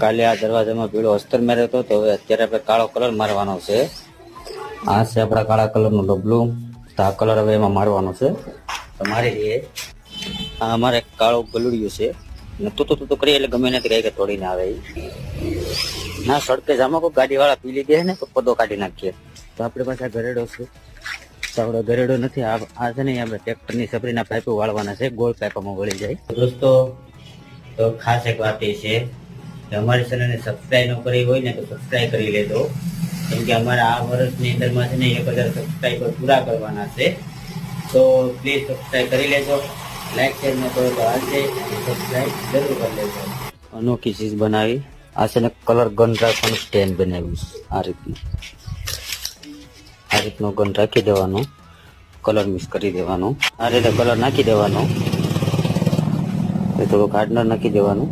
કાલે આ દરવાજામાં પીળો અસ્તર માર્યો હતો, તો હવે અત્યારે આપણે કાળો કલર મારવાનો છે. આ છે આપણા કાળા કલરનું ડબલું. તો આ કલર હવે એમાં મારવાનો છે. તો મારી દઈએ. આ અમારે કાળું ગલુડિયું છે. ને તું કરીએ એટલે ગમે નથી કઈ કે તોડીને આવે. ના સડકે જામાં કોઈ ગાડી વાળા પી લીધી ને તો પદો કાઢી નાખીએ. તો આપણે પાસે ઘરેડો છે. તો આપણે ઘરેડો નથી. આ છે ને આપણે ટ્રેક્ટરની સપરીના પાઇપો વાળવાના છે. ગોળ પાઇપમાં વળી જાય. દોસ્તો, તો ખાસ એક વાત એ છે કે અમારી ચેનલને સબસ્ક્રાઈબ ન કરી હોય ને તો સબસ્ક્રાઈબ કરી લેજો. કેમ કે અમારા આ વર્ષની અંદરમાં છે ને 1000 સબસ્ક્રાઈબર પૂરા કરવાના છે. તો પ્લીઝ સબસ્ક્રાઈબ કરી લેજો. લાઈક શેર ન કરો તો આજે સબસ્ક્રાઈબ જરૂર કરી લેજો. અનોખી ચીજ બનાવી. આ છે ને કલર ગન રાખવાનું સ્ટેન્ડ બનાવ્યું આ રીતનું. આ રીતનો ગન રાખી દેવાનો, કલર મિક્સ કરી દેવાનો. આ રીતે કલર નાખી દેવાનો, થોડુંક હાર્ડનર નાખી દેવાનું.